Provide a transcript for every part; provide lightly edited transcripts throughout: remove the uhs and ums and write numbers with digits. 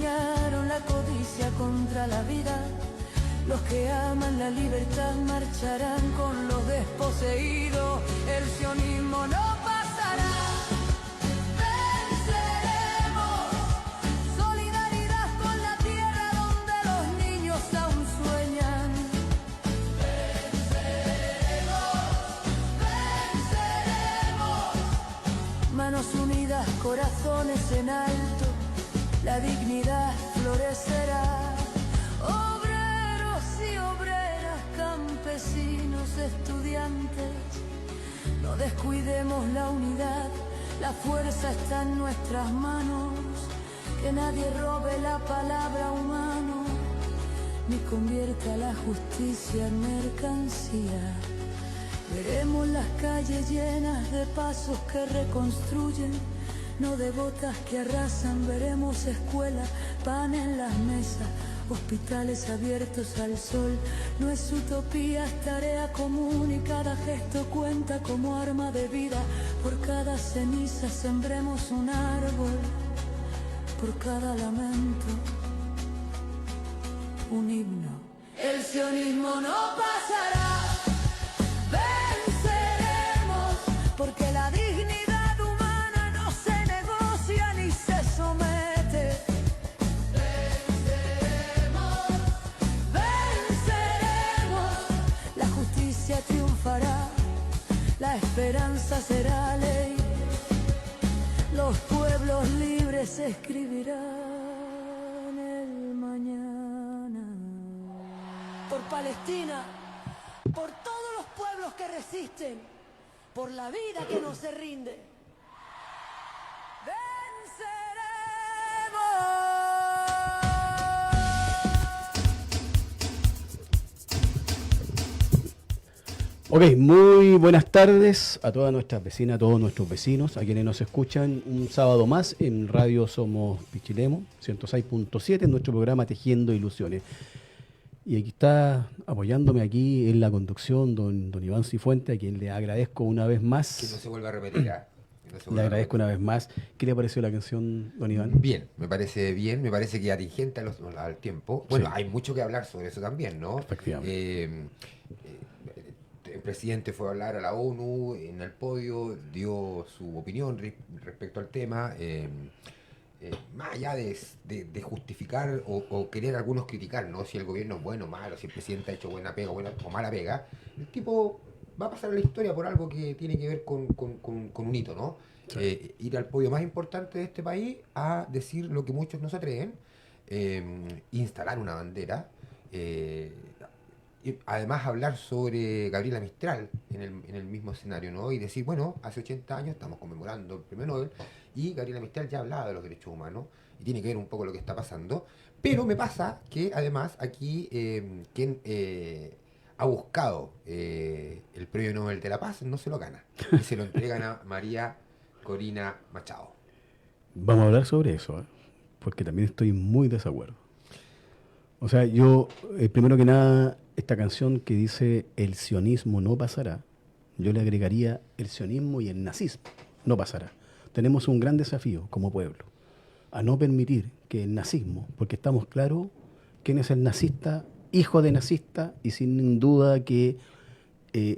enseñaron la codicia contra la vida. Los que aman la libertad marcharán con los desposeídos. El sionismo no pasará. Venceremos. Solidaridad con la tierra donde los niños aún sueñan. Venceremos. Venceremos. Manos unidas, corazones en alto. La dignidad florecerá. Campesinos, estudiantes, no descuidemos la unidad, la fuerza está en nuestras manos, que nadie robe la palabra humano, ni convierta la justicia en mercancía. Veremos las calles llenas de pasos que reconstruyen, no de botas que arrasan, veremos escuelas, pan en las mesas, hospitales abiertos al sol. No es utopía, es tarea común y cada gesto cuenta como arma de vida. Por cada ceniza sembremos un árbol, por cada lamento un himno. El sionismo no pasará. Venceremos, porque la dignidad humana no se negocia ni se somete. Triunfará, la esperanza será ley, los pueblos libres escribirán el mañana. Por Palestina, por todos los pueblos que resisten, por la vida que no se rinde. Ok, muy buenas tardes a todas nuestras vecinas, a todos nuestros vecinos, a quienes nos escuchan un sábado más en Radio Somos Pichilemu, 106.7, en nuestro programa Tejiendo Ilusiones. Y aquí está apoyándome aquí en la conducción don Iván Cifuente, a quien le agradezco una vez más. Que no se vuelva a repetir. Le agradezco una vez más. ¿Qué le pareció la canción, don Iván? Bien, me parece que atingente al tiempo. Bueno, sí. Hay mucho que hablar sobre eso también, ¿no? Efectivamente. El presidente fue a hablar a la ONU en el podio, dio su opinión respecto al tema, más allá de justificar o querer algunos criticar, ¿no? Si el gobierno es bueno o malo, si el presidente ha hecho buena pega o mala pega, el tipo va a pasar a la historia por algo que tiene que ver con un hito, ¿no? Sí. Ir al podio más importante de este país a decir lo que muchos no se atreven, instalar una bandera, y además hablar sobre Gabriela Mistral en el mismo escenario, ¿no? Y decir, bueno, hace 80 años estamos conmemorando el premio Nobel y Gabriela Mistral ya hablaba de los derechos humanos y tiene que ver un poco lo que está pasando. Pero me pasa que además aquí quien ha buscado el premio Nobel de la Paz no se lo gana y se lo entregan a María Corina Machado. Vamos a hablar sobre eso, porque también estoy muy desacuerdo. O sea, yo, primero que nada, esta canción que dice el sionismo no pasará, yo le agregaría el sionismo y el nazismo no pasará. Tenemos un gran desafío como pueblo, a no permitir que el nazismo, porque estamos claros quién es el nazista, hijo de nazista, y sin duda que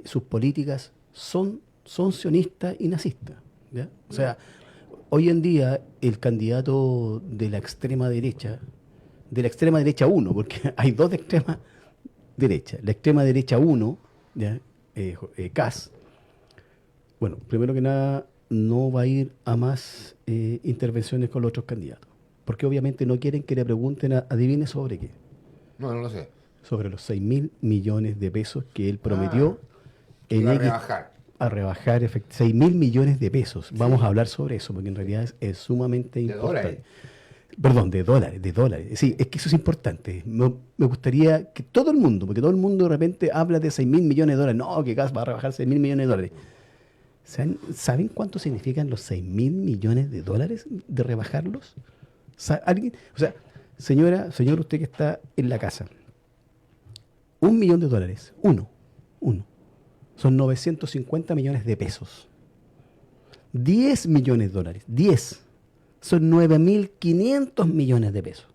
sus políticas son sionistas y nazistas, ¿ya? O sea, hoy en día el candidato de la extrema derecha 1, porque hay dos de extrema derecha. La extrema derecha 1, Kast, bueno, primero que nada, no va a ir a más intervenciones con los otros candidatos, porque obviamente no quieren que le pregunten, adivine sobre qué. No lo sé. Sobre los 6.000 millones de pesos que él prometió a rebajar 6.000 millones de pesos. Sí. Vamos a hablar sobre eso, porque en realidad es sumamente importante. ¿Dólares? Perdón, de dólares. Sí, es que eso es importante. Me gustaría que todo el mundo, porque todo el mundo de repente habla de 6.000 millones de dólares. No, que Kast va a rebajar 6.000 millones de dólares. ¿Saben cuánto significan los 6.000 millones de dólares de rebajarlos? ¿Alguien? O sea, señor, usted que está en la casa, $1 millón, uno, son 950 millones de pesos. 10 millones de dólares, 10, son 9.500 millones de pesos.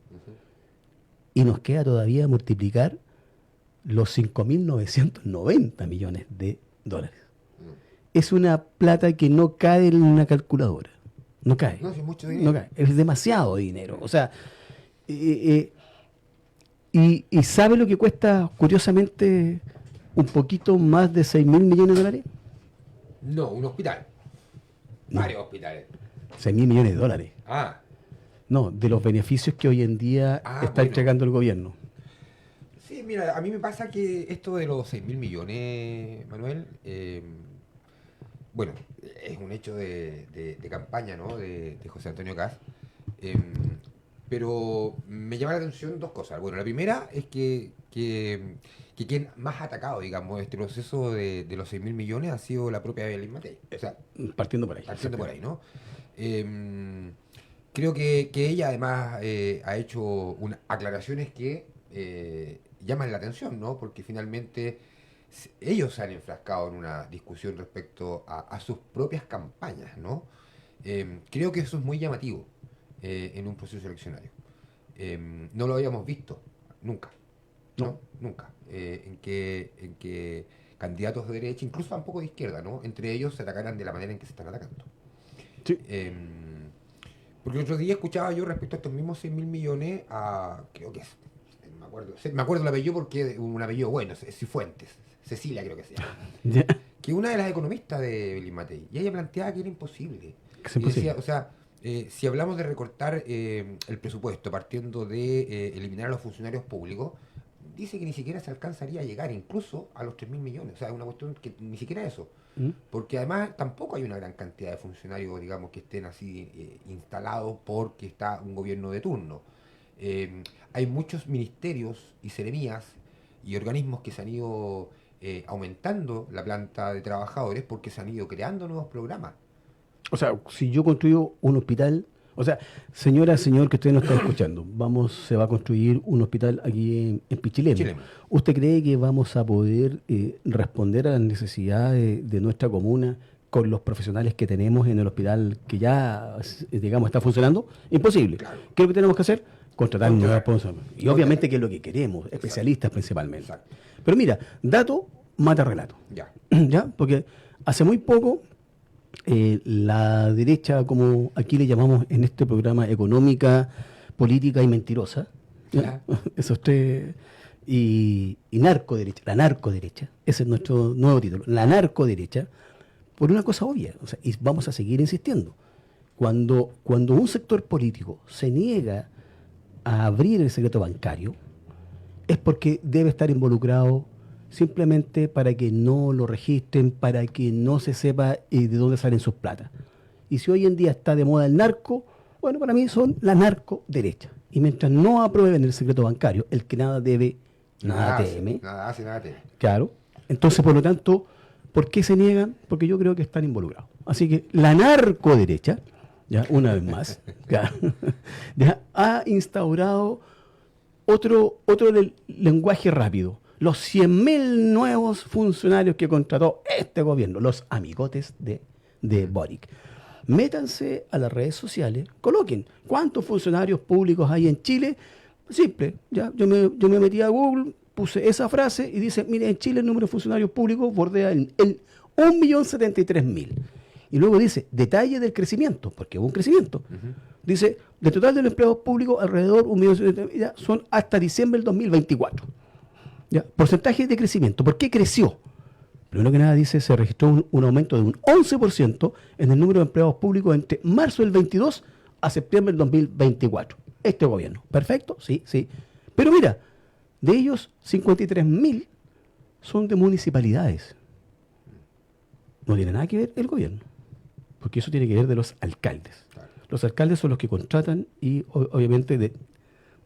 y nos queda todavía multiplicar los 5.990 millones de dólares. Es una plata que no cae en una calculadora. No cae. No, es mucho dinero. No cae. Es demasiado dinero. O sea, y ¿sabe lo que cuesta, curiosamente, un poquito más de 6.000 millones de dólares? No, un hospital. No. Varios hospitales. 6.000 millones de dólares. Ah, No, de los beneficios que hoy en día está bueno. entregando el gobierno. sí, mira, a mí me pasa que esto de los 6.000 millones, Manuel, bueno, es un hecho de campaña, ¿no? De José Antonio Kast. Pero me llama la atención dos cosas. Bueno, la primera es que quien más ha atacado, digamos, este proceso de los 6.000 millones ha sido la propia Belén Matei. O sea, Partiendo por ahí. partiendo por ahí, ¿no? Creo que ella además ha hecho aclaraciones que llaman la atención, ¿no? Porque finalmente ellos se han enfrascado en una discusión respecto a sus propias campañas, ¿no? Creo que eso es muy llamativo en un proceso eleccionario. No lo habíamos visto nunca, ¿no? No. Nunca. En que candidatos de derecha, incluso tampoco de izquierda, ¿no? Entre ellos se atacaran de la manera en que se están atacando. Sí. Porque el otro día escuchaba yo respecto a estos mismos 6.000 millones a, creo que es, me acuerdo el apellido porque un apellido bueno, es Cifuentes, Cecilia creo que se llama, Ya. que una de las economistas de Belén Matei, y ella planteaba que era imposible. Que es Y imposible. decía, o sea, si hablamos de recortar el presupuesto partiendo de eliminar a los funcionarios públicos, dice que ni siquiera se alcanzaría a llegar incluso a los 3.000 millones. O sea, es una cuestión que ni siquiera eso. ¿Mm? Porque además tampoco hay una gran cantidad de funcionarios, digamos, que estén así instalados porque está un gobierno de turno. Hay muchos ministerios y seremías y organismos que se han ido aumentando la planta de trabajadores porque se han ido creando nuevos programas. O sea, si yo construyo un hospital, o sea, señora, señor que usted no está escuchando, se va a construir un hospital aquí en Pichilemu. Pichilemu. ¿Usted cree que vamos a poder responder a las necesidades de nuestra comuna con los profesionales que tenemos en el hospital que ya, digamos, está funcionando? Imposible. Claro. ¿Qué es lo que tenemos que hacer? Contratar nuevos Contratar. profesionales. Y obviamente que es lo que queremos, especialistas principalmente. Exacto. Pero mira, dato mata relato. Ya. ¿Ya? Porque hace muy poco la derecha, como aquí le llamamos en este programa, económica, política y mentirosa, ¿ya? Esos tres, y narcoderecha, la narcoderecha, ese es nuestro nuevo título, la narcoderecha, por una cosa obvia, o sea, y vamos a seguir insistiendo. Cuando un sector político se niega a abrir el secreto bancario, es porque debe estar involucrado simplemente para que no lo registren, para que no se sepa de dónde salen sus platas. Y si hoy en día está de moda el narco, bueno, para mí son la narcoderecha. Y mientras no aprueben el secreto bancario, el que nada debe, nada teme. Nada hace, nada teme. Claro. Entonces, por lo tanto, ¿por qué se niegan? Porque yo creo que están involucrados. Así que la narcoderecha, ya una vez más, ya ha instaurado otro lenguaje rápido. Los 100.000 nuevos funcionarios que contrató este gobierno, los amigotes de Boric. Métanse a las redes sociales, coloquen cuántos funcionarios públicos hay en Chile. Simple, ya yo me metí a Google, puse esa frase y dice, mire, en Chile el número de funcionarios públicos bordea el 1.073.000. Y luego dice, detalle del crecimiento, porque hubo un crecimiento. Dice, del total de los empleados públicos, alrededor 1.073.000 son hasta diciembre del 2024. ¿Ya? Porcentaje de crecimiento. ¿Por qué creció? Primero que nada dice, se registró un aumento de un 11% en el número de empleados públicos entre marzo del 22 a septiembre del 2024. Este gobierno. ¿Perfecto? Sí, sí. Pero mira, de ellos 53.000 son de municipalidades. No tiene nada que ver el gobierno, porque eso tiene que ver de los alcaldes. Claro. Los alcaldes son los que contratan y obviamente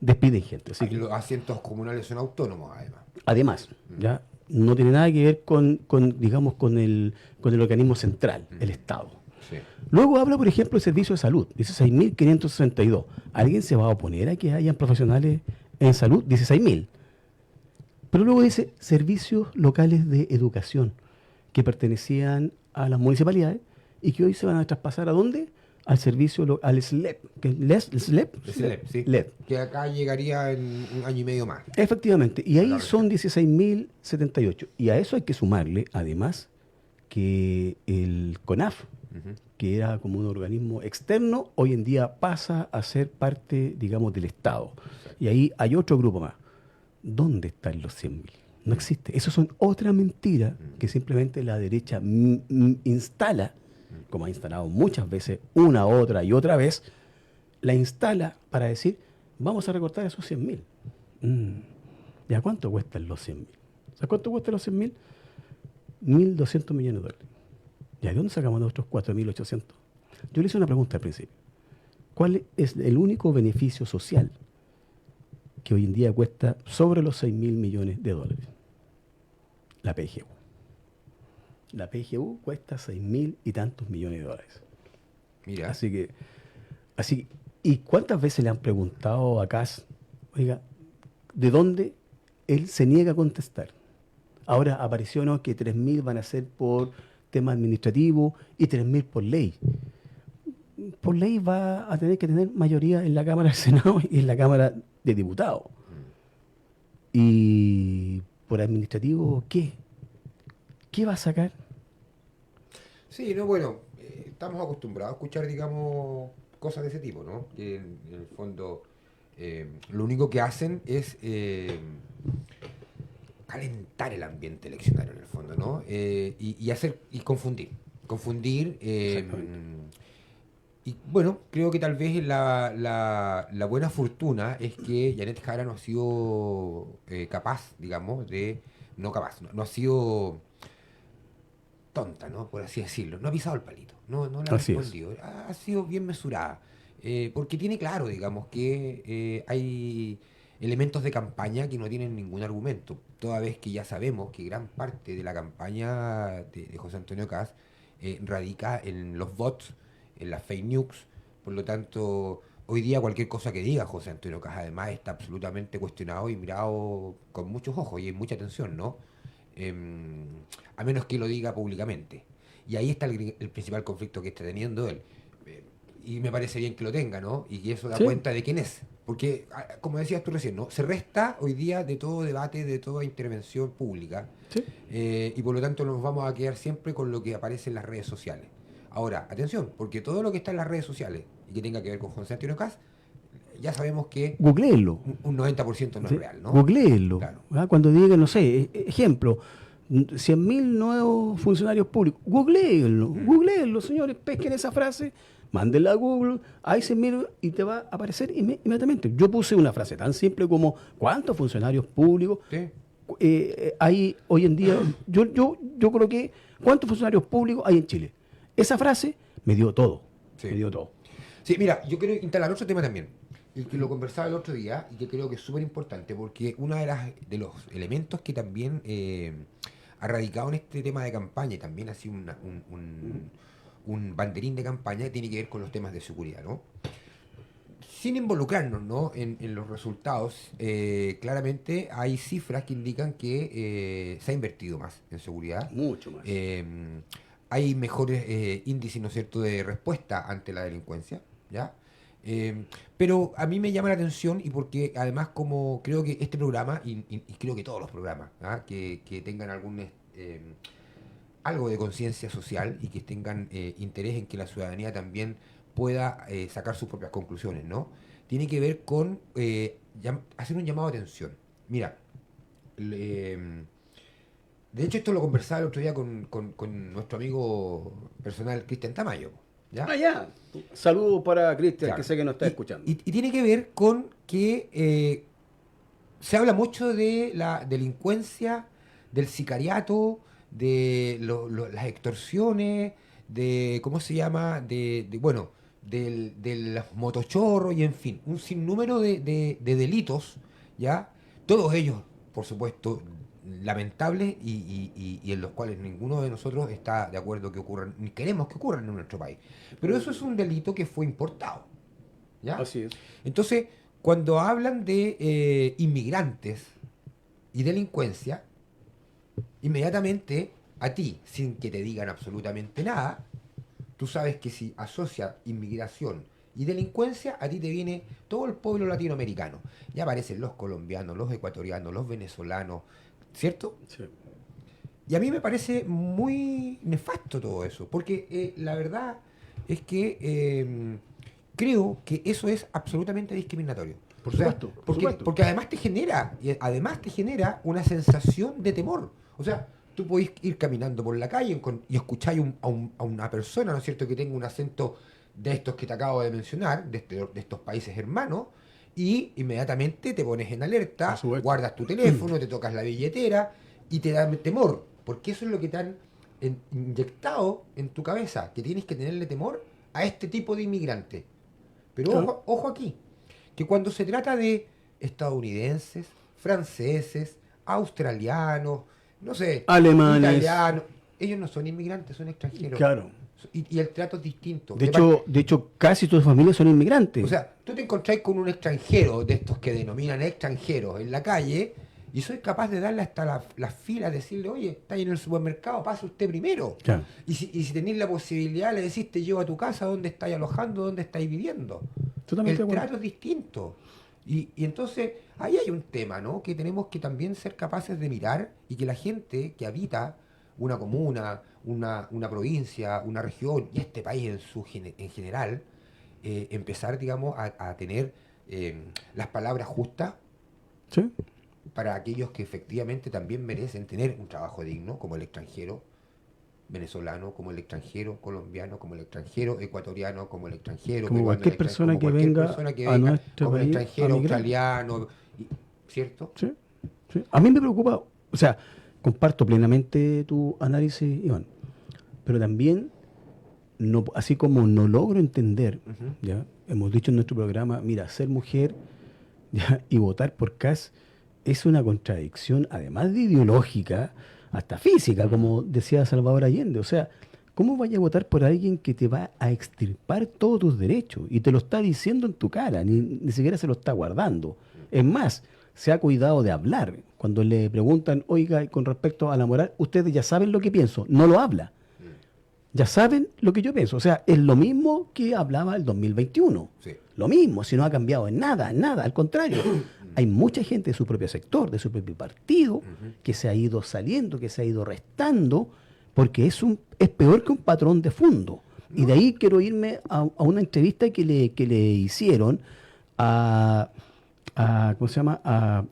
despiden gente. Así que, Los asientos comunales son autónomos, además. además, ya no tiene nada que ver con el organismo central, el Estado. Sí. Luego habla, por ejemplo, del servicio de salud, 16.562. ¿Alguien se va a oponer a que hayan profesionales en salud? 16.000. Pero luego dice servicios locales de educación que pertenecían a las municipalidades y que hoy se van a traspasar ¿a dónde? al servicio, al SLEP, que es SLEP, Sí. LEP. Que acá llegaría en un año y medio más. Efectivamente, y ahí La son 16.078. Y a eso hay que sumarle, además, que el CONAF, Ujú. que era como un organismo externo, hoy en día pasa a ser parte, digamos, del Estado. Y ahí hay otro grupo más. ¿Dónde están los 100.000? No existe. Eso son otra mentira que simplemente la derecha instala, como ha instalado muchas veces, una, otra y otra vez, la instala para decir, vamos a recortar esos 100.000. ¿Y a cuánto cuestan los 100.000? ¿Sabes cuánto cuestan los 100.000? 1.200 millones de dólares. ¿Y de dónde sacamos nosotros 4.800? Yo le hice una pregunta al principio. ¿Cuál es el único beneficio social que hoy en día cuesta sobre los 6.000 millones de dólares? La PGU. La PGU cuesta 6.000 y tantos millones de dólares. Mira. Así, ¿y cuántas veces le han preguntado a Kass, oiga, de dónde él se niega a contestar? Ahora apareció, ¿no?, que 3.000 van a ser por tema administrativo y 3.000 por ley. Por ley va a tener que tener mayoría en la Cámara del Senado y en la Cámara de Diputados. Y por administrativo, ¿qué? ¿Qué va a sacar? Sí, no, bueno, estamos acostumbrados a escuchar, digamos, cosas de ese tipo, ¿no? Que en el fondo lo único que hacen es calentar el ambiente eleccionario, en el fondo, ¿no? Y confundir. Y bueno, creo que tal vez la buena fortuna es que Janet Jara no ha sido capaz, digamos, no ha sido tonta, ¿no? Por así decirlo. No ha pisado el palito, no le ha Así es. respondido. Ha sido bien mesurada. Porque tiene claro, digamos, que hay elementos de campaña que no tienen ningún argumento. Toda vez que ya sabemos que gran parte de la campaña de José Antonio Kast radica en los bots, en las fake news. Por lo tanto, hoy día cualquier cosa que diga José Antonio Kast además está absolutamente cuestionado y mirado con muchos ojos y hay mucha atención, ¿no? A menos que lo diga públicamente. Y ahí está el principal conflicto que está teniendo él. Y me parece bien que lo tenga, ¿no? Y que eso da Sí. cuenta de quién es. Porque, como decías tú recién, ¿no? Se resta hoy día de todo debate, de toda intervención pública. Sí. Y por lo tanto nos vamos a quedar siempre con lo que aparece en las redes sociales. Ahora, atención, porque todo lo que está en las redes sociales y que tenga que ver con José Antonio Kast, ya sabemos que Googleenlo. un 90% no ¿Sí? es real, ¿no? Googleenlo. Claro. ¿Ah? Cuando digan, no sé, ejemplo, 100.000 nuevos funcionarios públicos. Googleenlo, señores, pesquen esa frase, mándenla a Google, ahí se mira y te va a aparecer inmediatamente. Yo puse una frase tan simple como ¿cuántos funcionarios públicos ¿Sí? hay hoy en día? Yo creo que ¿cuántos funcionarios públicos hay en Chile? Esa frase me dio todo. Sí. Me dio todo. Sí, mira, yo quiero instalar otro tema también, y que lo conversaba el otro día, y que creo que es súper importante, porque uno de los elementos que también ha radicado en este tema de campaña, y también ha sido un banderín de campaña, tiene que ver con los temas de seguridad, ¿no? Sin involucrarnos, ¿no?, en los resultados, claramente hay cifras que indican que se ha invertido más en seguridad. Mucho más. Hay mejores índices, ¿no es cierto?, de respuesta ante la delincuencia, ¿ya? Pero a mí me llama la atención y porque además como creo que este programa, y creo que todos los programas, ¿ah?, que tengan algo de conciencia social y que tengan interés en que la ciudadanía también pueda sacar sus propias conclusiones, ¿no? Tiene que ver con hacer un llamado de atención. Mira, de hecho esto lo conversaba el otro día con nuestro amigo personal Cristian Tamayo, ¿ya? Ya. Saludos para Cristian, Claro. que sé que nos está escuchando. Y tiene que ver con que se habla mucho de la delincuencia, del sicariato, de las extorsiones, de, ¿cómo se llama? Bueno, de los motochorros y en fin, un sinnúmero de delitos, ¿ya? Todos ellos, por supuesto, lamentables y en los cuales ninguno de nosotros está de acuerdo que ocurran, ni queremos que ocurran en nuestro país. Pero eso es un delito que fue importado, ¿ya? Así es. Entonces, cuando hablan de inmigrantes y delincuencia, inmediatamente a ti, sin que te digan absolutamente nada, tú sabes que si asocia inmigración y delincuencia, a ti te viene todo el pueblo latinoamericano. Ya aparecen los colombianos, los ecuatorianos, los venezolanos, ¿cierto? Sí. Y a mí me parece muy nefasto todo eso, porque la verdad es que creo que eso es absolutamente discriminatorio. Por O sea, supuesto, por porque, supuesto. porque además te genera una sensación de temor. O sea, tú podés ir caminando por la calle y escucháis a una persona, ¿no es cierto?, que tenga un acento de estos que te acabo de mencionar, de estos países hermanos, y inmediatamente te pones en alerta, Por supuesto. guardas tu teléfono, te tocas la billetera y te da temor, porque eso es lo que te han inyectado en tu cabeza, que tienes que tenerle temor a este tipo de inmigrante. Pero Claro. ojo aquí, que cuando se trata de estadounidenses, franceses, australianos, no sé, Alemanes. italianos, ellos no son inmigrantes, son extranjeros. Claro. Y el trato es distinto. De hecho, casi todas las familias son inmigrantes. O sea, tú te encontrás con un extranjero, de estos que denominan extranjeros, en la calle, y soy capaz de darle hasta la fila, decirle, oye, está ahí en el supermercado, pase usted primero. Claro. Y si tenéis la posibilidad, le decís, te llevo a tu casa, ¿dónde estáis alojando? ¿Dónde estáis viviendo? Totalmente El de acuerdo. trato es distinto. Y entonces, ahí hay un tema, ¿no? Que tenemos que también ser capaces de mirar y que la gente que habita una comuna, una provincia, una región y este país en general, empezar, digamos, a tener las palabras justas ¿Sí? para aquellos que efectivamente también merecen tener un trabajo digno, como el extranjero venezolano, como el extranjero colombiano, como el extranjero ecuatoriano, como el extranjero Como peruano, cualquier persona que venga a nuestro como el país extranjero a migrar. australiano, ¿cierto? Sí, sí. A mí me preocupa, o sea, comparto plenamente tu análisis, Iván, pero también, no, así como no logro entender, Ujú. ya hemos dicho en nuestro programa, mira, ser mujer ya, y votar por Kast es una contradicción, además de ideológica, hasta física, como decía Salvador Allende. O sea, ¿cómo vaya a votar por alguien que te va a extirpar todos tus derechos? Y te lo está diciendo en tu cara, ni siquiera se lo está guardando. Es más, se ha cuidado de hablar. Cuando le preguntan, oiga, con respecto a la moral, ustedes ya saben lo que pienso, no lo habla. Ya saben lo que yo pienso. O sea, es lo mismo que hablaba el 2021. Sí. Lo mismo, si no ha cambiado en nada, al contrario. Hay mucha gente de su propio sector, de su propio partido, que se ha ido saliendo, que se ha ido restando, porque es peor que un patrón de fondo. Y de ahí quiero irme a una entrevista que le hicieron ¿cómo se llama? A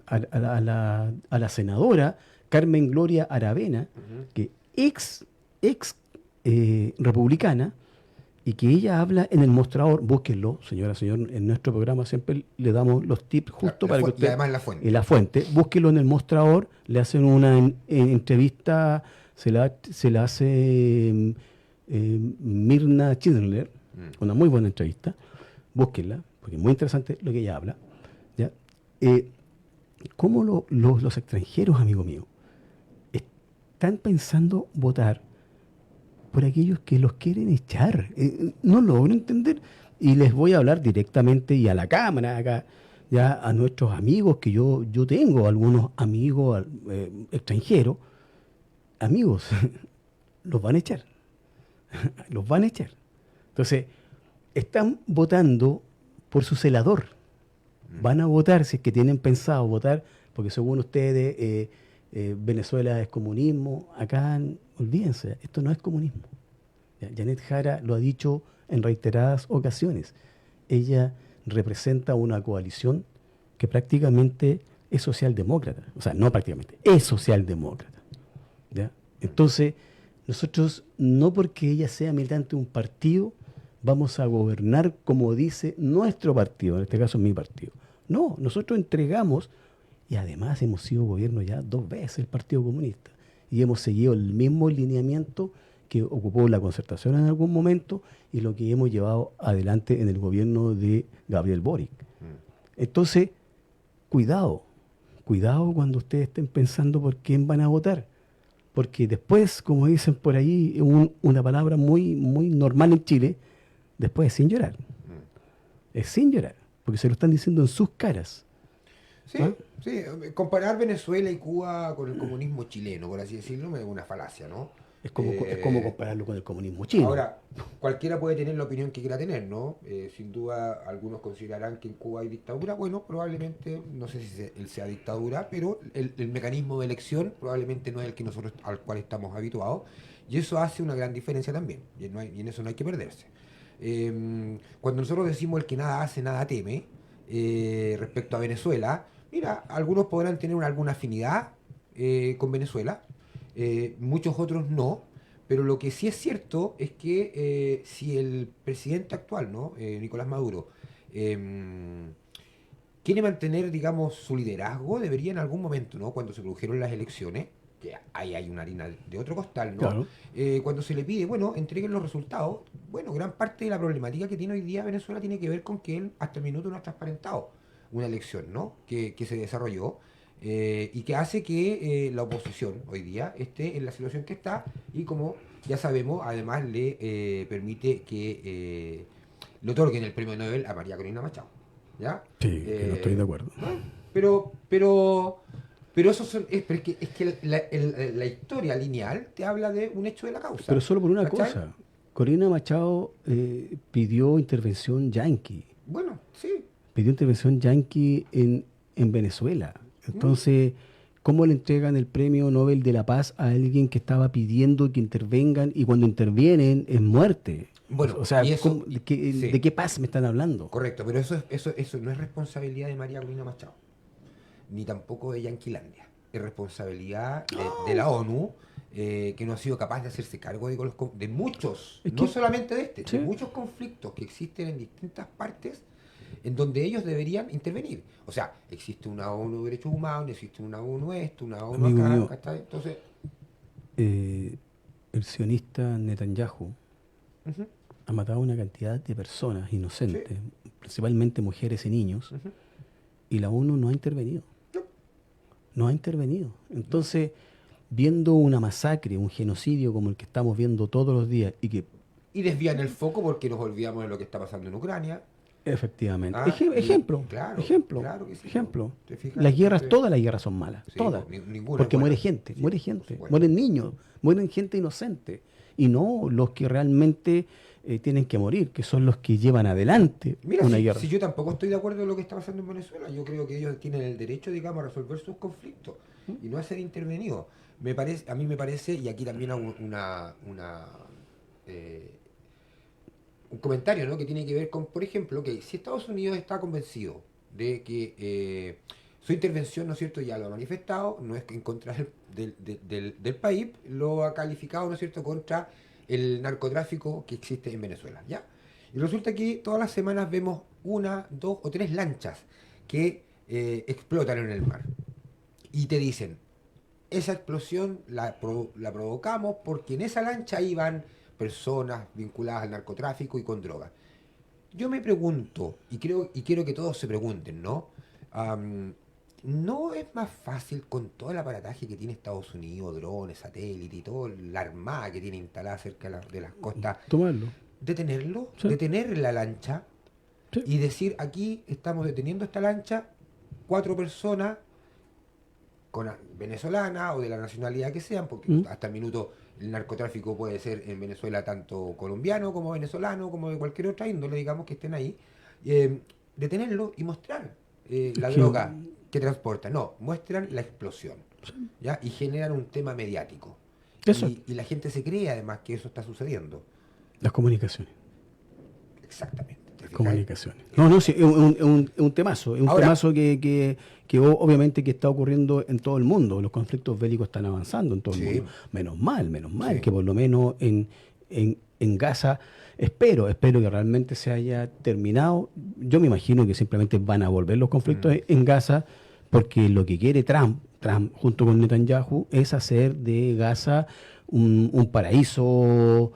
la senadora Carmen Gloria Aravena, que ex republicana, y que ella habla en el mostrador. Búsquenlo, señora, señor, en nuestro programa siempre le damos los tips justo para que usted... Y además la fuente. En la fuente, búsquenlo en el mostrador, le hacen una entrevista, se la hace Mirna Schindler, una muy buena entrevista, búsquenla, porque es muy interesante lo que ella habla. ¿Ya? ¿Cómo los extranjeros, amigo mío, están pensando votar por aquellos que los quieren echar? No logro entender. Y les voy a hablar directamente y a la cámara acá, ya a nuestros amigos, que yo tengo algunos amigos extranjeros. Amigos, los van a echar. Los van a echar. Entonces, están votando por su celador. Van a votar, si es que tienen pensado votar, porque según ustedes... Venezuela es comunismo. Acá, olvídense, esto no es comunismo. Ya, Janet Jara lo ha dicho en reiteradas ocasiones. Ella representa una coalición que prácticamente es socialdemócrata. O sea, no prácticamente, es socialdemócrata. ¿Ya? Entonces, nosotros, no porque ella sea militante de un partido, vamos a gobernar como dice nuestro partido, en este caso mi partido. No, nosotros entregamos. Y además hemos sido gobierno ya 2 veces el Partido Comunista. Y hemos seguido el mismo lineamiento que ocupó la Concertación en algún momento y lo que hemos llevado adelante en el gobierno de Gabriel Boric. Entonces, cuidado cuando ustedes estén pensando por quién van a votar. Porque después, como dicen por ahí, una palabra muy, muy normal en Chile, después es sin llorar. Es sin llorar, porque se lo están diciendo en sus caras. Sí, ¿Ah? sí, comparar Venezuela y Cuba con el comunismo chileno, por así decirlo, es una falacia, ¿no? Es como compararlo con el comunismo chino. Ahora, cualquiera puede tener la opinión que quiera tener, ¿no? Sin duda, algunos considerarán que en Cuba hay dictadura. Bueno, probablemente, no sé si él sea dictadura, pero el mecanismo de elección probablemente no es el que nosotros al cual estamos habituados. Y eso hace una gran diferencia también. Y en eso no hay que perderse. Cuando nosotros decimos el que nada hace, nada teme, respecto a Venezuela, mira, algunos podrán tener alguna afinidad con Venezuela, muchos otros no, pero lo que sí es cierto es que si el presidente actual, ¿no? Nicolás Maduro, quiere mantener, digamos, su liderazgo, debería en algún momento, ¿no? Cuando se produjeron las elecciones, que ahí hay una harina de otro costal, ¿no? Claro. Cuando se le pide, bueno, entreguen los resultados, bueno, gran parte de la problemática que tiene hoy día Venezuela tiene que ver con que él hasta el minuto no ha transparentado una elección, ¿no? Que se desarrolló. Y que hace que la oposición hoy día esté en la situación que está y como ya sabemos, además le permite que le otorguen el premio Nobel a María Corina Machado. ¿Ya? Sí, que no estoy de acuerdo. Pero eso es que la historia lineal te habla de un hecho de la causa. Pero solo por una ¿cachai? cosa. Corina Machado pidió intervención yanqui. Bueno, sí. Pidió intervención yanqui en Venezuela. Entonces, ¿cómo le entregan el premio Nobel de la Paz a alguien que estaba pidiendo que intervengan y cuando intervienen es muerte? Bueno, o sea, y eso, ¿de qué paz me están hablando? Correcto, pero eso no es responsabilidad de María Corina Machado, ni tampoco de Yanquilandia. Es responsabilidad de la ONU, que no ha sido capaz de hacerse cargo de muchos, no solamente de este, sí, de muchos conflictos que existen en distintas partes en donde ellos deberían intervenir. O sea, existe una ONU de Derechos Humanos, existe una ONU esto, una ONU Amigo acá, mío, ¿cachai? Entonces, el sionista Netanyahu ha matado a una cantidad de personas inocentes, principalmente mujeres y niños, y la ONU no ha intervenido. No ha intervenido. Entonces, viendo una masacre, un genocidio como el que estamos viendo todos los días y desvían el foco porque nos olvidamos de lo que está pasando en Ucrania. Efectivamente. Ejemplo. Ejemplo. Claro que sí. Ejemplo. ¿Te fijas? Las guerras, Entonces, todas las guerras son malas. sí, todas. ninguna Porque es muere buena. gente, Sí, muere por gente, supuesto. mueren niños, mueren gente inocente. Y no los que realmente tienen que morir, que son los que llevan adelante Mira, una guerra. si yo tampoco estoy de acuerdo en lo que está pasando en Venezuela, yo creo que ellos tienen el derecho, digamos, a resolver sus conflictos y no a ser intervenidos. A mí me parece, y aquí también hago un comentario, ¿no? Que tiene que ver con, por ejemplo, que si Estados Unidos está convencido de que su intervención, ¿no es cierto?, ya lo ha manifestado, no es en contra del país, lo ha calificado, ¿no es cierto?, contra el narcotráfico que existe en Venezuela, ¿ya? Y resulta que todas las semanas vemos 1, 2 o 3 lanchas que explotan en el mar. Y te dicen, esa explosión la provocamos porque en esa lancha iban personas vinculadas al narcotráfico y con drogas. Yo me pregunto, y quiero que todos se pregunten, ¿no? ¿No es más fácil con todo el aparataje que tiene Estados Unidos, drones, satélites y todo, la armada que tiene instalada cerca de las costas, Tomarlo. detenerlo, Sí. detener la lancha Sí. y decir, aquí estamos deteniendo esta lancha, 4 personas venezolanas o de la nacionalidad que sean, porque hasta el minuto el narcotráfico puede ser en Venezuela tanto colombiano como venezolano, como de cualquier otra índole, digamos, que estén ahí, detenerlo y mostrar la droga que transporta. No, muestran la explosión, ¿ya? Y generan un tema mediático. Eso. Y la gente se cree además que eso está sucediendo. Las comunicaciones. Exactamente. ¿te fijas? Comunicaciones. No, sí, es un temazo. Es un Ahora, temazo que obviamente que está ocurriendo en todo el mundo. Los conflictos bélicos están avanzando en todo el Sí. mundo. Menos mal, Sí. que por lo menos en Gaza, espero que realmente se haya terminado. Yo me imagino que simplemente van a volver los conflictos en Gaza, porque lo que quiere Trump junto con Netanyahu es hacer de Gaza un paraíso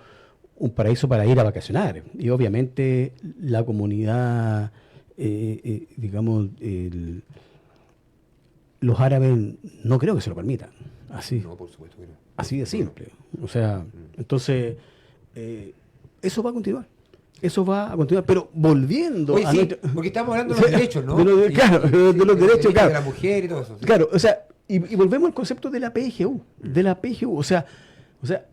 para ir a vacacionar. Y obviamente la comunidad, digamos, los árabes no creo que se lo permitan. Así, no, por supuesto que no. así de simple. O sea, entonces, eso va a continuar. Eso va a continuar. Pero volviendo Oye, a sí, nuestro- porque estamos hablando de los derechos, ¿no? Claro, de los derechos, claro. De la mujer y todo eso. ¿sí? Claro, o sea, y volvemos al concepto de la PGU. De la PGU. O sea, O sea,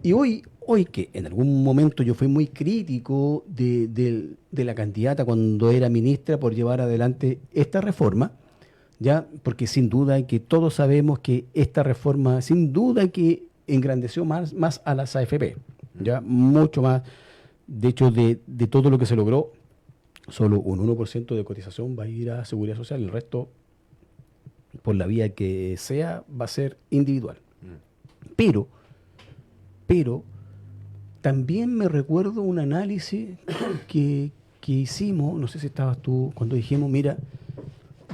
y hoy que en algún momento yo fui muy crítico de la candidata cuando era ministra por llevar adelante esta reforma, ya, porque sin duda que todos sabemos que esta reforma, sin duda que engrandeció más a las AFP, ya, mucho más. De hecho, de todo lo que se logró, solo un 1% de cotización va a ir a Seguridad Social, el resto, por la vía que sea, va a ser individual. Pero también me recuerdo un análisis que hicimos, no sé si estabas tú, cuando dijimos, mira,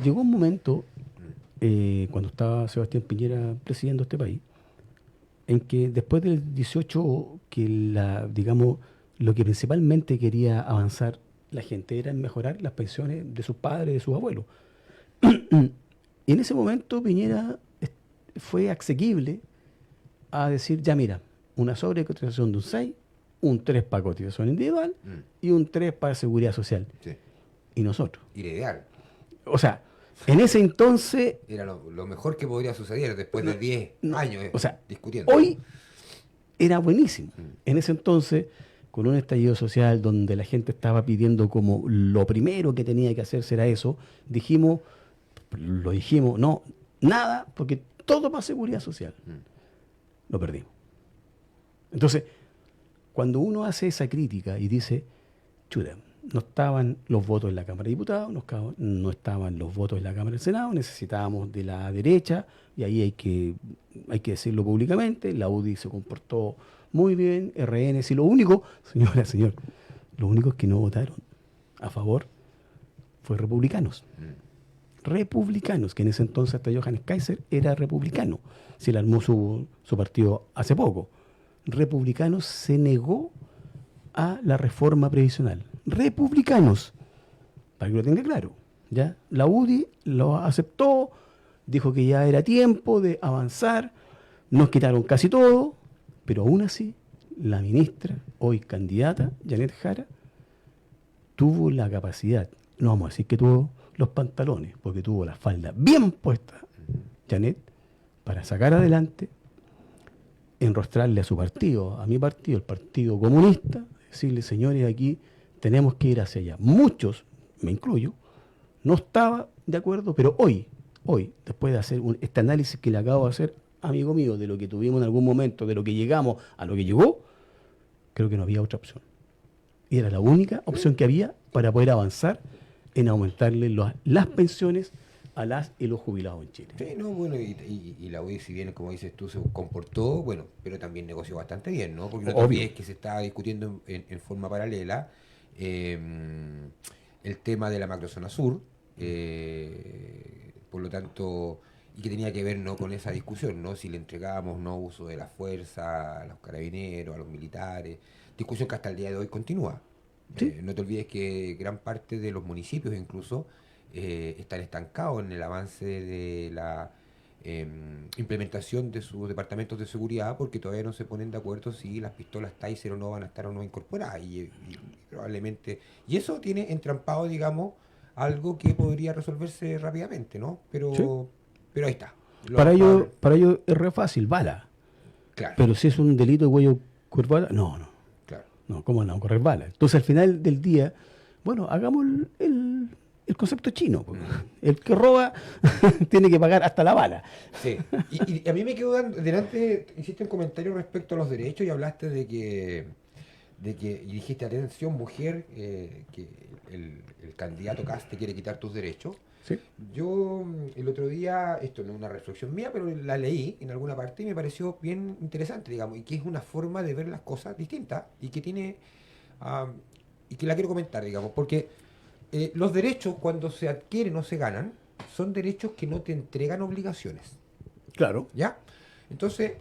llegó un momento, cuando estaba Sebastián Piñera presidiendo este país, en que después del 18, digamos, lo que principalmente quería avanzar la gente era en mejorar las pensiones de sus padres, de sus abuelos. Y en ese momento Piñera fue asequible a decir, ya mira, una sobrecotización de un 6, un 3 para cotización individual y un 3 para seguridad social. Sí. Y nosotros. Y lo ideal. O sea, en ese entonces... Era lo mejor que podría suceder después de 10 años o sea, discutiendo. Hoy era buenísimo. En ese entonces, con un estallido social donde la gente estaba pidiendo como lo primero que tenía que hacerse era eso, lo dijimos, no, nada, porque todo para seguridad social. Lo perdimos. Entonces, cuando uno hace esa crítica y dice, chuta, no estaban los votos en la Cámara de Diputados, no estaban los votos en la Cámara del Senado, necesitábamos de la derecha, y ahí hay que decirlo públicamente, la UDI se comportó muy bien, RN, si lo único, señor, lo único que no votaron a favor fue republicanos. Republicanos, que en ese entonces hasta Johannes Kaiser era republicano, se le armó su partido hace poco. Republicanos se negó a la reforma previsional. Republicanos, para que lo tenga claro, ¿ya? La UDI lo aceptó, dijo que ya era tiempo de avanzar, nos quitaron casi todo, pero aún así la ministra, hoy candidata, Janet Jara, tuvo la capacidad, no vamos a decir que tuvo los pantalones, porque tuvo la falda bien puesta, Janet, para sacar adelante, enrostrarle a su partido, a mi partido, el Partido Comunista, decirle, señores, aquí tenemos que ir hacia allá. Muchos, me incluyo, no estaba de acuerdo, pero hoy, después de hacer este análisis que le acabo de hacer, amigo mío, de lo que tuvimos en algún momento, de lo que llegamos a lo que llegó, creo que no había otra opción. Y era la única opción que había para poder avanzar en aumentarle las pensiones a las y los jubilados en Chile. Sí, no, bueno, y la UDI, si bien, como dices tú, se comportó, bueno, pero también negoció bastante bien, ¿no? Porque no te olvides que se estaba discutiendo en forma paralela el tema de la macrozona sur, por lo tanto, y que tenía que ver, ¿no?, con esa discusión, ¿no? Si le entregábamos no uso de la fuerza a los carabineros, a los militares, discusión que hasta el día de hoy continúa. ¿Sí? No te olvides que gran parte de los municipios incluso están estancados en el avance de la implementación de sus departamentos de seguridad porque todavía no se ponen de acuerdo si las pistolas Taser o no van a estar o no incorporadas y probablemente, y eso tiene entrampado, digamos, algo que podría resolverse rápidamente, ¿no? Pero, ¿sí?, pero ahí está. Para ello es re fácil, bala. Claro. Pero si es un delito de cuello curvado, no. Claro. No, ¿cómo no? Correr bala. Entonces al final del día, bueno, hagamos el concepto chino. El que roba tiene que pagar hasta la bala. Sí. Y a mí me quedó delante, hiciste un comentario respecto a los derechos y hablaste de que y dijiste, atención mujer, que el candidato Kast te quiere quitar tus derechos. ¿Sí? Yo el otro día, esto no es una reflexión mía, pero la leí en alguna parte y me pareció bien interesante, digamos, y que es una forma de ver las cosas distinta y que tiene, y que la quiero comentar, digamos, porque los derechos cuando se adquieren o se ganan son derechos que no te entregan obligaciones. Claro. ¿Ya? Entonces,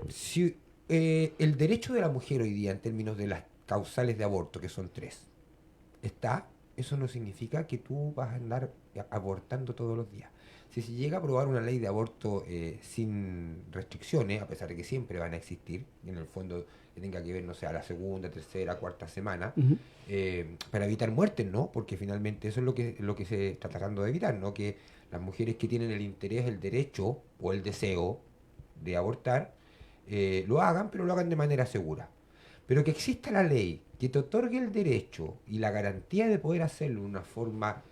si el derecho de la mujer hoy día en términos de las causales de aborto, que son 3, está, eso no significa que tú vas a andar abortando todos los días. Si se llega a aprobar una ley de aborto sin restricciones, a pesar de que siempre van a existir, en el fondo que tenga que ver, no sé, a la segunda, tercera, cuarta semana, para evitar muertes, ¿no? Porque finalmente eso es lo que se está tratando de evitar, ¿no? Que las mujeres que tienen el interés, el derecho o el deseo de abortar, lo hagan, pero lo hagan de manera segura. Pero que exista la ley que te otorgue el derecho y la garantía de poder hacerlo de una forma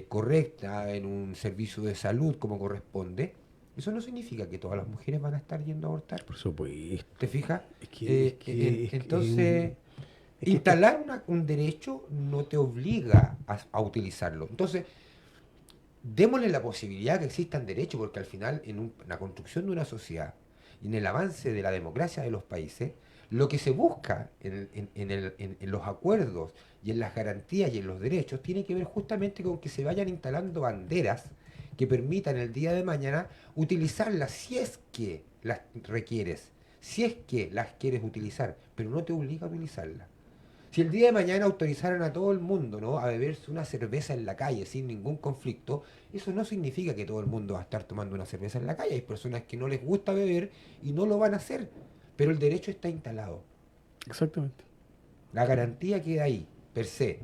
correcta, en un servicio de salud como corresponde, eso no significa que todas las mujeres van a estar yendo a abortar. Por supuesto. ¿Te fijas? Entonces, Instalar un derecho no te obliga a utilizarlo. Entonces, démosle la posibilidad que existan derechos, porque al final, en la construcción de una sociedad y en el avance de la democracia de los países, lo que se busca en los acuerdos y en las garantías y en los derechos tiene que ver justamente con que se vayan instalando banderas que permitan el día de mañana utilizarlas si es que las requieres, si es que las quieres utilizar, pero no te obliga a utilizarlas. Si el día de mañana autorizaran a todo el mundo, ¿no?, a beberse una cerveza en la calle sin ningún conflicto, eso no significa que todo el mundo va a estar tomando una cerveza en la calle. Hay personas que no les gusta beber y no lo van a hacer, pero el derecho está instalado. exactamente. La garantía queda ahí, per se.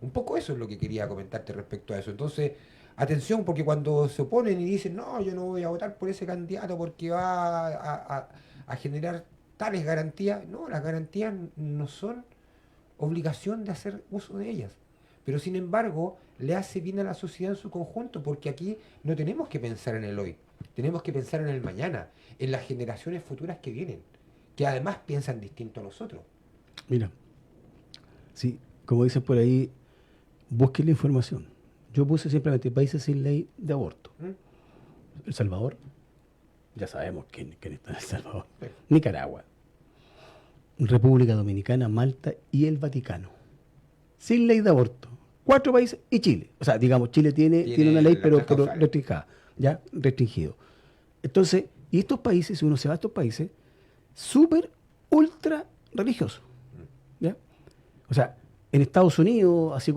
Un poco eso es lo que quería comentarte respecto a eso. Entonces, atención, porque cuando se oponen y dicen, no, yo no voy a votar por ese candidato porque va a generar tales garantías, no, las garantías no son obligación de hacer uso de ellas. Pero sin embargo, le hace bien a la sociedad en su conjunto, porque aquí no tenemos que pensar en el hoy, tenemos que pensar en el mañana, en las generaciones futuras que vienen, que además piensan distinto a nosotros. Mira, sí, como dicen por ahí, busquen la información. Yo puse simplemente países sin ley de aborto. El Salvador, ya sabemos quién está en El Salvador. Sí. Nicaragua, República Dominicana, Malta y el Vaticano. Sin ley de aborto. 4 países y Chile. O sea, digamos, Chile tiene una ley, pero restringida, ya restringido. Entonces, y estos países, si uno se va a estos países, súper ultra religiosos. ¿Ya? O sea, en Estados Unidos, así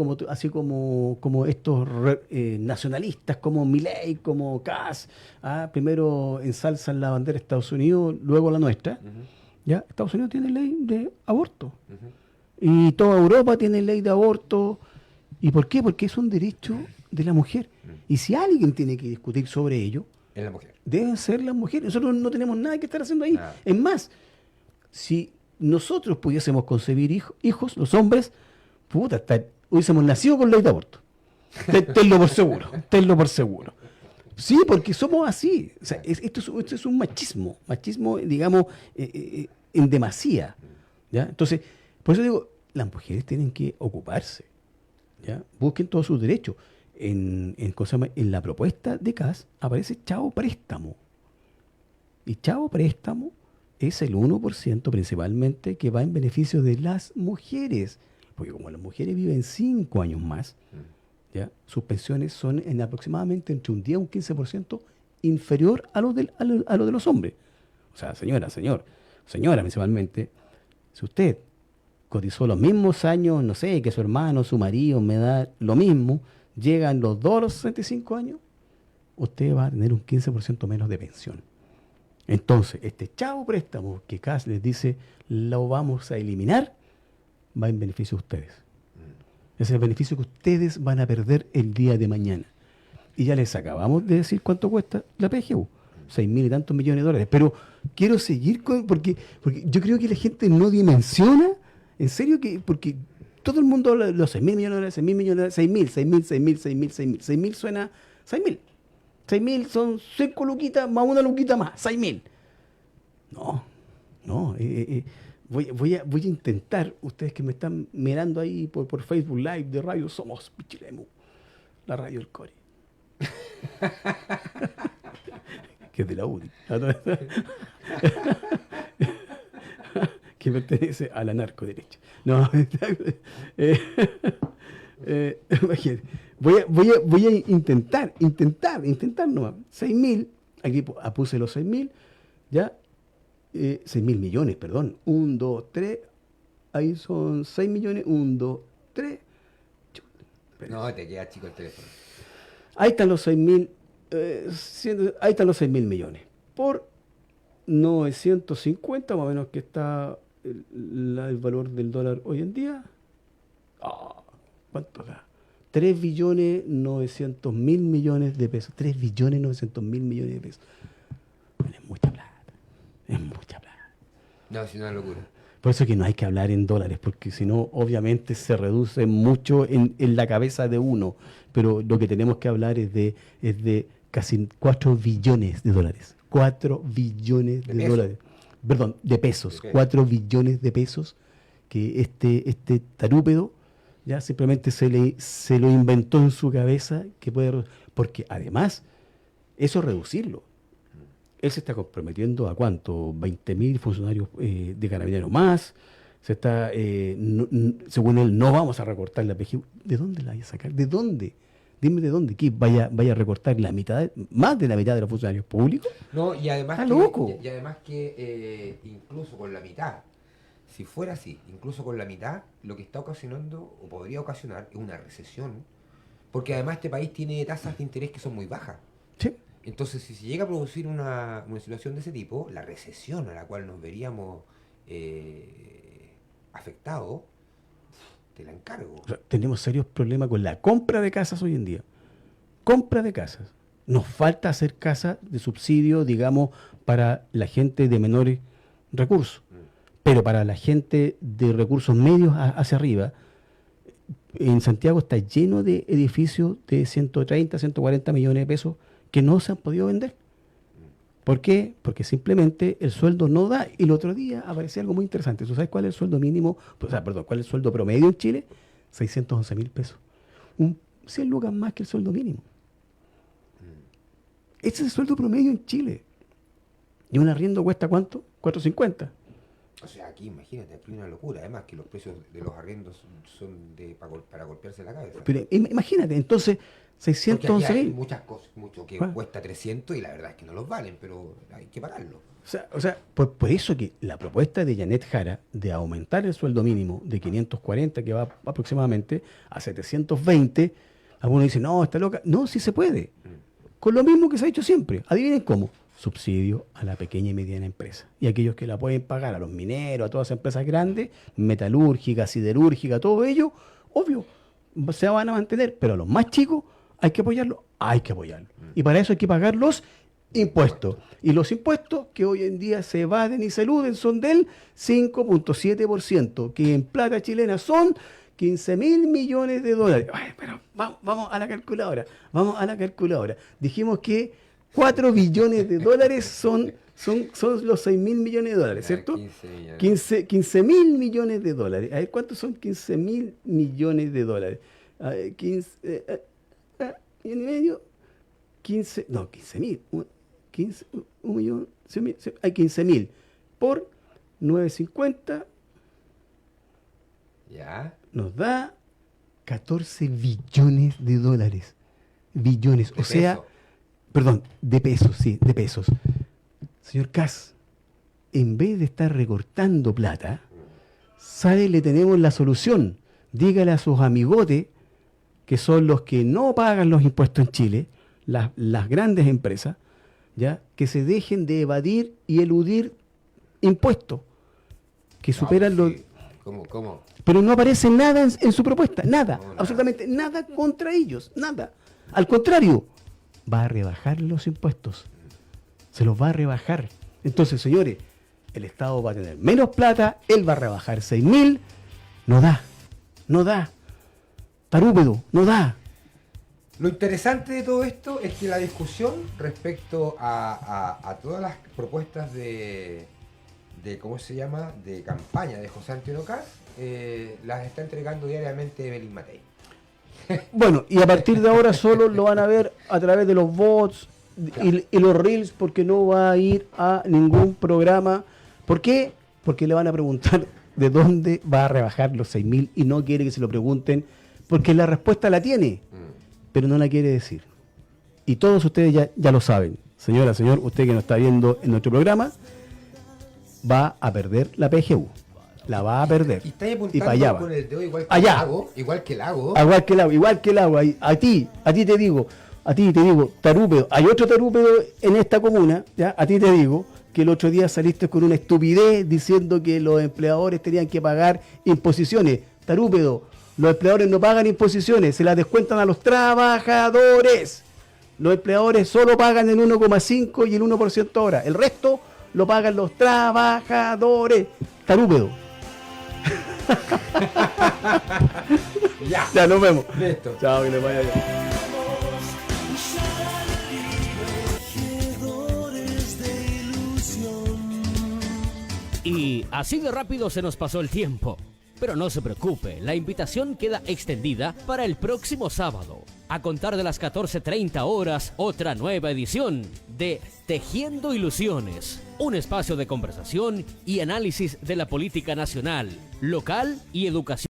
como estos nacionalistas como Milei, como Kass, primero ensalzan la bandera de Estados Unidos, luego la nuestra. ¿Ya? Estados Unidos tiene ley de aborto. Y toda Europa tiene ley de aborto. ¿Y por qué? Porque es un derecho de la mujer. Y si alguien tiene que discutir sobre ello, Es la mujer. deben ser las mujeres. Nosotros no tenemos nada que estar haciendo ahí. Nada. Es más, si nosotros pudiésemos concebir hijos, los hombres, puta, hubiésemos nacido con ley de aborto. Tenlo por seguro. Tenlo por seguro. Sí, porque somos así. O sea, esto es un machismo, digamos, en demasía. ¿Ya? Entonces, por eso digo, las mujeres tienen que ocuparse. ¿Ya? Busquen todos sus derechos. En la propuesta de Kass aparece Chavo Préstamo. Y Chavo Préstamo es el 1% principalmente que va en beneficio de las mujeres. Porque como las mujeres viven 5 años más, ¿ya? Sus pensiones son en aproximadamente entre un 10 y un 15% inferior a lo de los hombres. O sea, señora principalmente, si usted cotizó los mismos años, no sé, que su hermano, su marido, me da lo mismo, llegan los dos a los 65 años, usted va a tener un 15% menos de pensión. Entonces, este Chavo Préstamo que Kass les dice, lo vamos a eliminar, va en beneficio de ustedes. Ese es el beneficio que ustedes van a perder el día de mañana. Y ya les acabamos de decir cuánto cuesta la PGU. 6.000 y tantos millones de dólares. Pero quiero seguir porque yo creo que la gente no dimensiona, en serio, porque todo el mundo habla de los 6.000 millones de dólares, 6.000 millones de dólares, 6.000 suena 6.000. 6.000 son 5 luquitas más una luquita más, 6.000. No. Voy a intentar, ustedes que me están mirando ahí por Facebook Live de Radio Somos Pichilemu, la radio del Core. Que es de la UDI. Que pertenece a la narcoderecha. No, imagínate. Voy a intentar nomás. 6.000, aquí puse los 6.000, ya. 6.000 millones, perdón. 1, 2, 3. Ahí son 6 millones. 1, 2, 3. No, te queda chico el teléfono. Ahí están los 6.000. Ahí están los 6.000 millones. Por 950, más o menos, que está el valor del dólar hoy en día. ¿Cuánto da? 3.900.000 millones de pesos. 3.900.000 millones de pesos. Es mucha plata. Es mucha plata. No, es una locura. Por eso es que no hay que hablar en dólares, porque si no, obviamente se reduce mucho en la cabeza de uno. Pero lo que tenemos que hablar es de casi 4 billones de dólares. 4 billones de dólares. Perdón, de pesos. 4 billones de pesos que este tarúpedo ya simplemente se lo inventó en su cabeza, que puede, porque además, eso es reducirlo. Él se está comprometiendo a ¿cuánto? 20.000 funcionarios de Carabineros más. Se está, según él, no vamos a recortar la PGU. ¿De dónde la vaya a sacar? ¿De dónde? Dime de dónde. ¿Qué? ¿Vaya a recortar la mitad, más de la mitad de los funcionarios públicos? No, y además ¡Está loco! Y además que incluso con la mitad, si fuera así, incluso con la mitad, lo que está ocasionando, o podría ocasionar, es una recesión. Porque además este país tiene tasas de interés que son muy bajas. Sí. Entonces, si se llega a producir una situación de ese tipo, la recesión a la cual nos veríamos afectados, te la encargo. O sea, tenemos serios problemas con la compra de casas hoy en día. Compra de casas. Nos falta hacer casas de subsidio, digamos, para la gente de menores recursos. Pero para la gente de recursos medios hacia arriba, en Santiago está lleno de edificios de 130, 140 millones de pesos que no se han podido vender. ¿Por qué? Porque simplemente el sueldo no da. Y el otro día aparecía algo muy interesante. ¿Tú sabes cuál es el sueldo mínimo? ¿Cuál es el sueldo promedio en Chile? 611.000 pesos. 100 lucas más que el sueldo mínimo. Ese es el sueldo promedio en Chile. ¿Y un arriendo cuesta cuánto? 4.50. O sea, aquí imagínate, es una locura. Además que los precios de los arriendos son para golpearse la cabeza. Pero imagínate, entonces, 611.000. Hay muchas cosas, mucho que cuesta 300 y la verdad es que no los valen, pero hay que pagarlo. O sea por eso que la propuesta de Janet Jara de aumentar el sueldo mínimo de 540, que va aproximadamente, a 720, algunos dicen, no, está loca. No, sí se puede. Con lo mismo que se ha hecho siempre. Adivinen cómo. Subsidio a la pequeña y mediana empresa. Y aquellos que la pueden pagar, a los mineros, a todas las empresas grandes, metalúrgicas, siderúrgicas, todo ello, obvio, se van a mantener. Pero a los más chicos hay que apoyarlos. Y para eso hay que pagar los impuestos. Y los impuestos que hoy en día se evaden y se eluden son del 5.7%, que en plata chilena son 15.000 millones de dólares. Ay, pero vamos a la calculadora. Dijimos que 4 billones de dólares son los 6.000 millones de dólares, ¿cierto? 15.000 millones de dólares. A ver, ¿cuántos son 15.000 millones de dólares? A ver, 15 y medio, 15.000. 1 millón, 100.000, hay 15.000 por 9.50. Ya. Nos da 14 billones de dólares. Billones, o sea... Perdón, de pesos, sí, de pesos. Señor Kass, en vez de estar recortando plata, le tenemos la solución. Dígale a sus amigotes, que son los que no pagan los impuestos en Chile, las grandes empresas, ¿ya? Que se dejen de evadir y eludir impuestos, que superan los... ¿Cómo? Pero no aparece nada en su propuesta, nada, absolutamente nada contra ellos, nada. Al contrario, va a rebajar los impuestos. Se los va a rebajar. Entonces, señores, el Estado va a tener menos plata, él va a rebajar 6.000. No da. Tarúpedo, no da. Lo interesante de todo esto es que la discusión respecto a todas las propuestas de ¿cómo se llama?, de campaña de José Antonio Kass, las está entregando diariamente Evelyn Matei. Bueno, y a partir de ahora solo lo van a ver a través de los bots y los reels, porque no va a ir a ningún programa. ¿Por qué? Porque le van a preguntar de dónde va a rebajar los 6.000 y no quiere que se lo pregunten, porque la respuesta la tiene, pero no la quiere decir. Y todos ustedes ya lo saben. Señora, señor, usted que nos está viendo en nuestro programa, va a perder la PGU. La va a perder. Y estáis y para allá con el dedo igual que allá. el lago. Igual que el lago. Igual que el agua. A ti te digo, tarúpedo. Hay otro tarúpedo en esta comuna, ¿ya? A ti te digo que el otro día saliste con una estupidez diciendo que los empleadores tenían que pagar imposiciones. Tarúpedo, los empleadores no pagan imposiciones, se las descuentan a los trabajadores. Los empleadores solo pagan el 1,5 y el 1% ahora. El resto lo pagan los trabajadores. Tarúpedo. Ya. Ya, nos vemos. Listo. Chao, que le vaya bien. Y así de rápido se nos pasó el tiempo. Pero no se preocupe, la invitación queda extendida para el próximo sábado. A contar de las 14:30 horas, otra nueva edición de Tejiendo Ilusiones. Un espacio de conversación y análisis de la política nacional, local y educación.